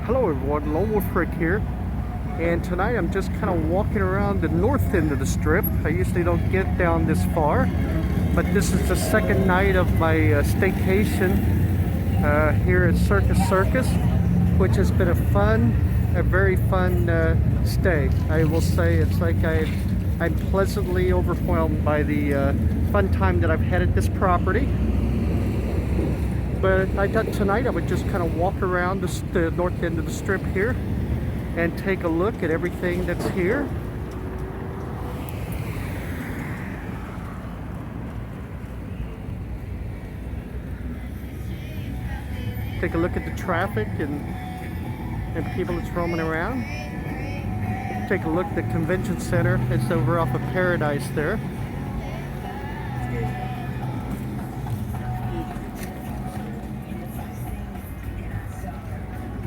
Hello everyone, Lone Wolf Rick here, and tonight I'm just kind of walking around the north end of the strip. I usually don't get down this far, but this is the second night of my staycation here at Circus Circus, which has been a very fun stay. I will say it's like I'm pleasantly overwhelmed by the fun time that I've had at this property. But I thought tonight I would just kind of walk around the north end of the strip here and take a look at everything that's here. Take a look at the traffic and people that's roaming around. Take a look at the convention center. It's over off of Paradise there.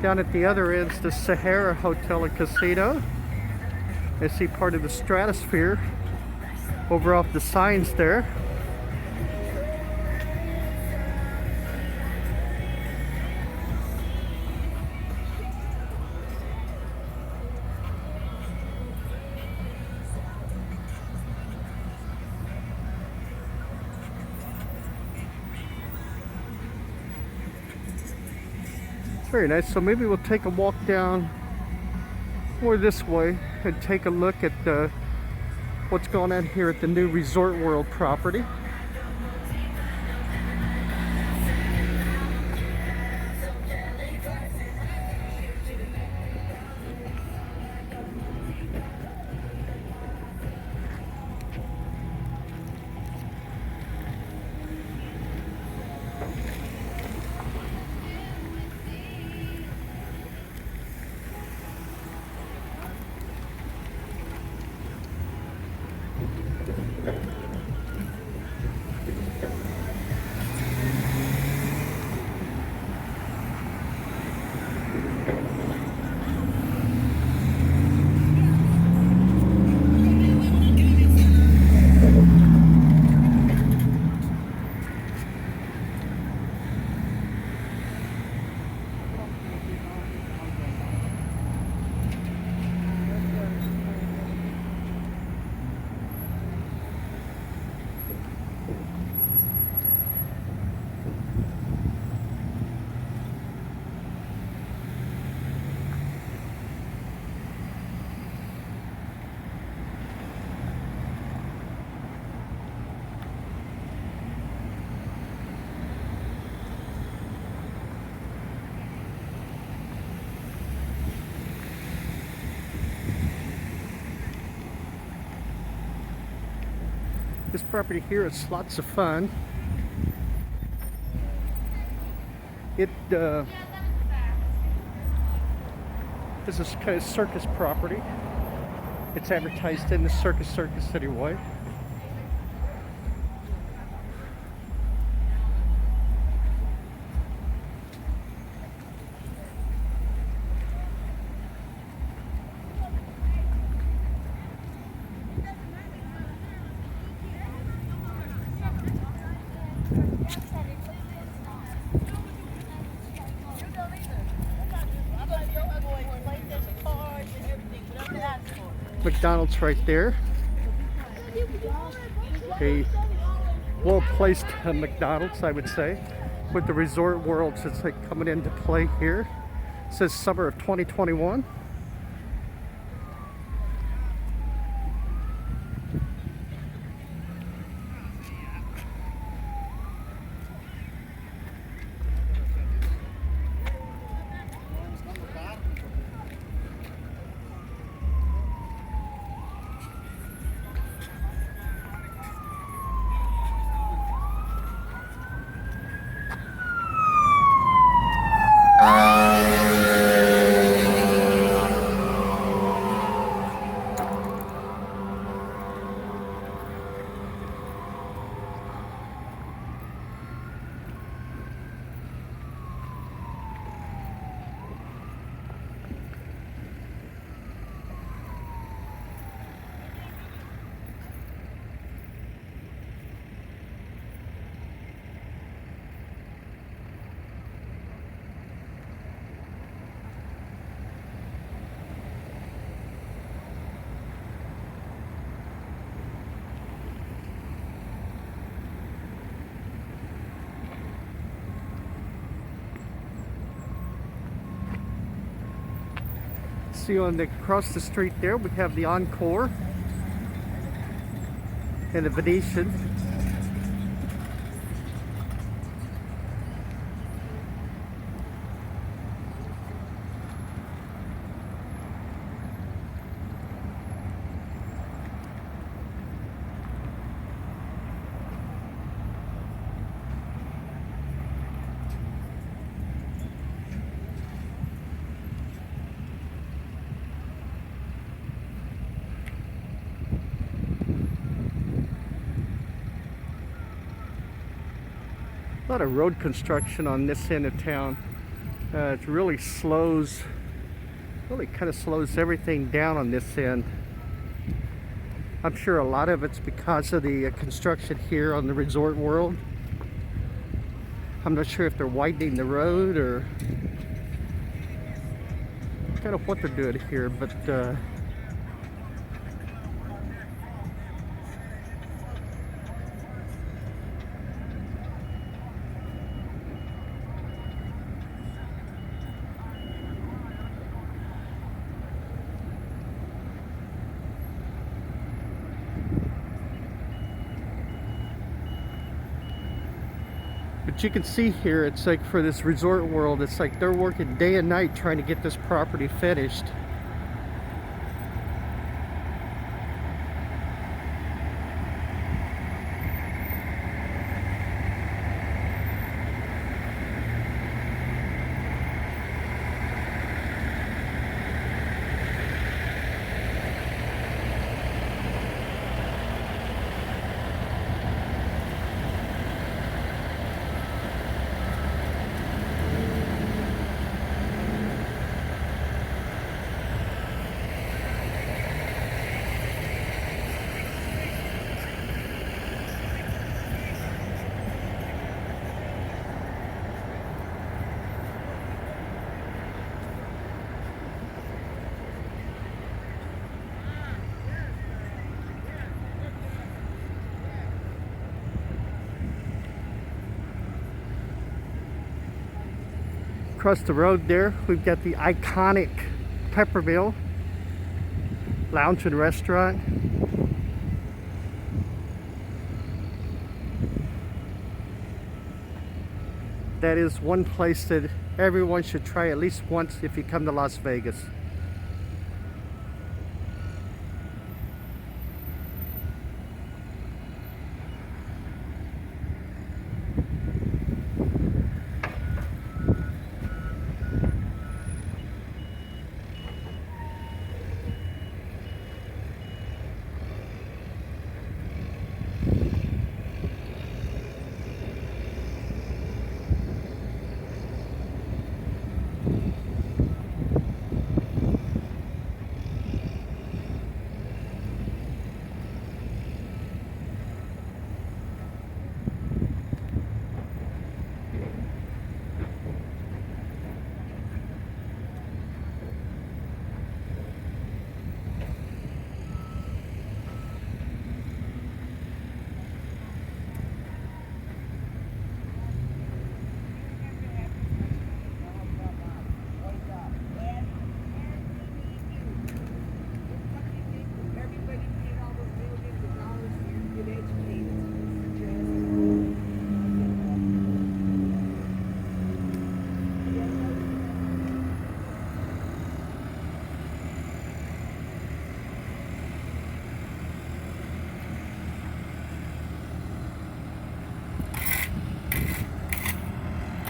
Down at the other end's the Sahara Hotel and Casino. I see part of the Stratosphere over off the signs there. Very nice. So maybe we'll take a walk down more this way and take a look at what's going on here at the new Resort World property. This property here is lots of fun. It is a kind of circus property. It's advertised in the Circus anyway. McDonald's right there. A well-placed McDonald's, I would say, with the Resort World that's like coming into play here. It says summer of 2021. see on the across the street there, we have the Encore and the Venetian. A lot of road construction on this end of town. It really kind of slows everything down on this end. I'm sure a lot of it's because of the construction here on the Resort World. I'm not sure if they're widening the road or kind of what they're doing here, but you can see here, it's like for this Resort World, it's like they're working day and night trying to get this property finished. Across the road there, we've got the iconic Peppermill Lounge and Restaurant. That is one place that everyone should try at least once if you come to Las Vegas.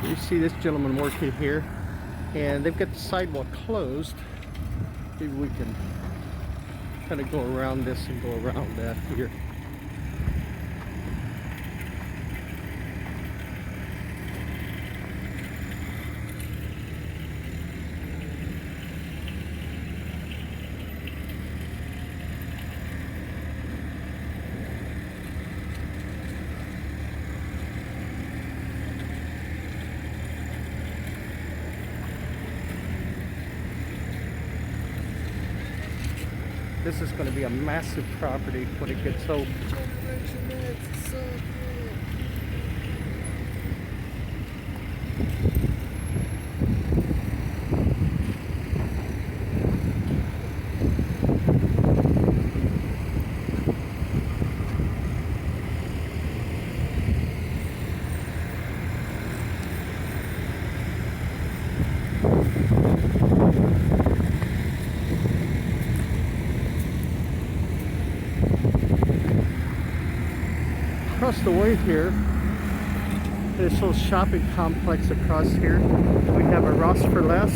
You see this gentleman working here, and they've got the sidewalk closed. Maybe we can kind of go around this and go around that here. This is going to be a massive property when it gets open. Across the way here, this little shopping complex across here, we have a Ross for Less,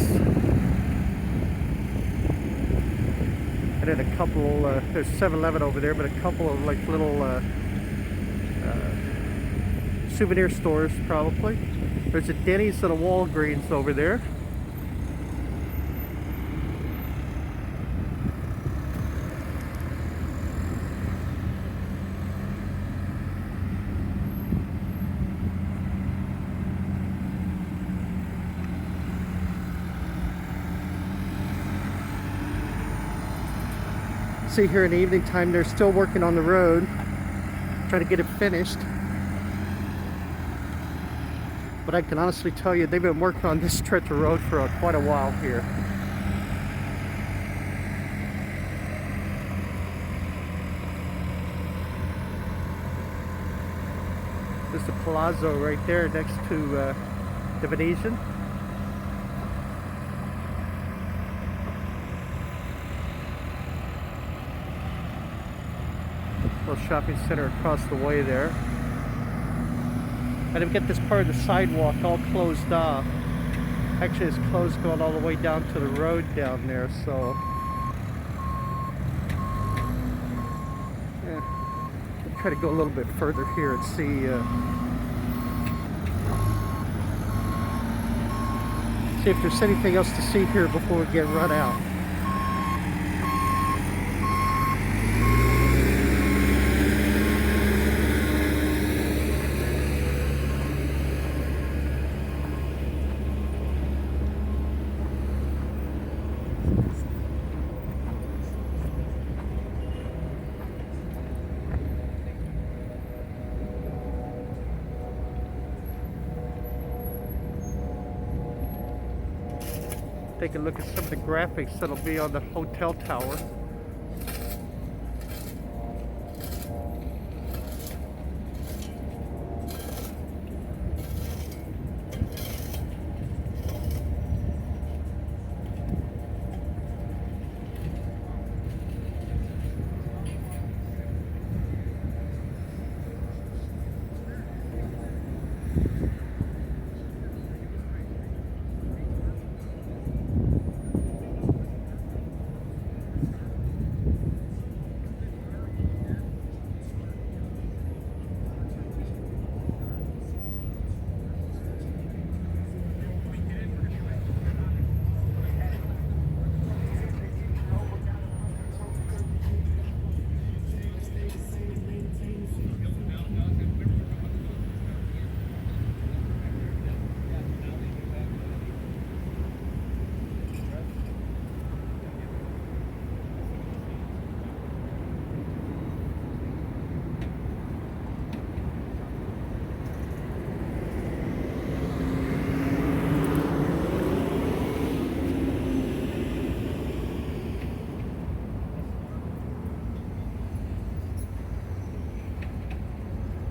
and then a couple, there's 7-Eleven over there, but a couple of like little souvenir stores probably. There's a Denny's and a Walgreens over there. See here in the evening time, they're still working on the road, trying to get it finished. But I can honestly tell you, they've been working on this stretch of road for quite a while here. There's the Palazzo right there next to the Venetian. Little shopping center across the way there. And we get this part of the sidewalk all closed off. Actually, it's closed going all the way down to the road down there, so yeah. We'll try to go a little bit further here and see see if there's anything else to see here before we get run out. Take a look at some of the graphics that'll be on the hotel tower.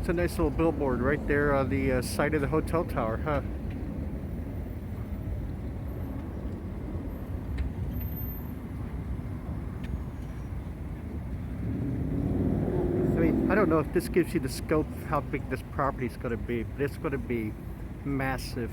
It's a nice little billboard right there on the side of the hotel tower, huh? I mean, I don't know if this gives you the scope of how big this property is going to be, but it's going to be massive.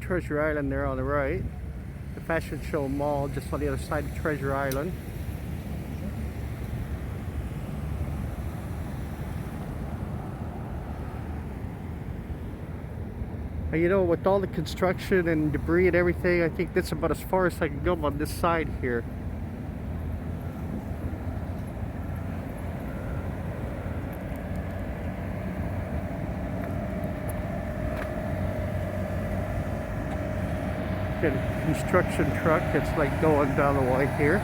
Treasure Island there on the right. The Fashion Show Mall, just on the other side of Treasure Island. And you know, with all the construction and debris and everything, I think that's about as far as I can go on this side here. Got a construction truck that's like going down the way here.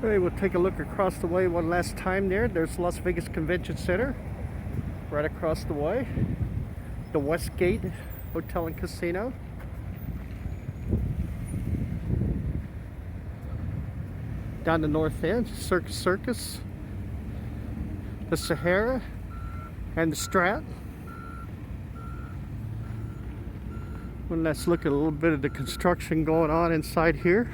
Alright, we'll take a look across the way one last time there. There's Las Vegas Convention Center right across the way. The Westgate Hotel and Casino. Down the north end, Circus Circus, the Sahara, and the Strat. And let's look at a little bit of the construction going on inside here.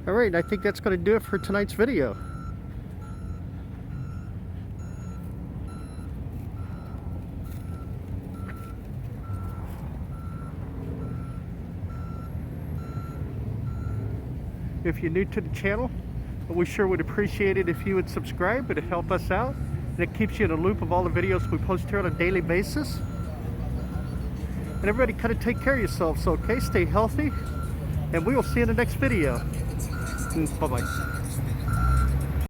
Alright, I think that's going to do it for tonight's video. If you're new to the channel, we sure would appreciate it if you would subscribe. It'd help us out, and it keeps you in the loop of all the videos we post here on a daily basis. And everybody kind of take care of yourselves, okay? Stay healthy, and we will see you in the next video. Bye-bye.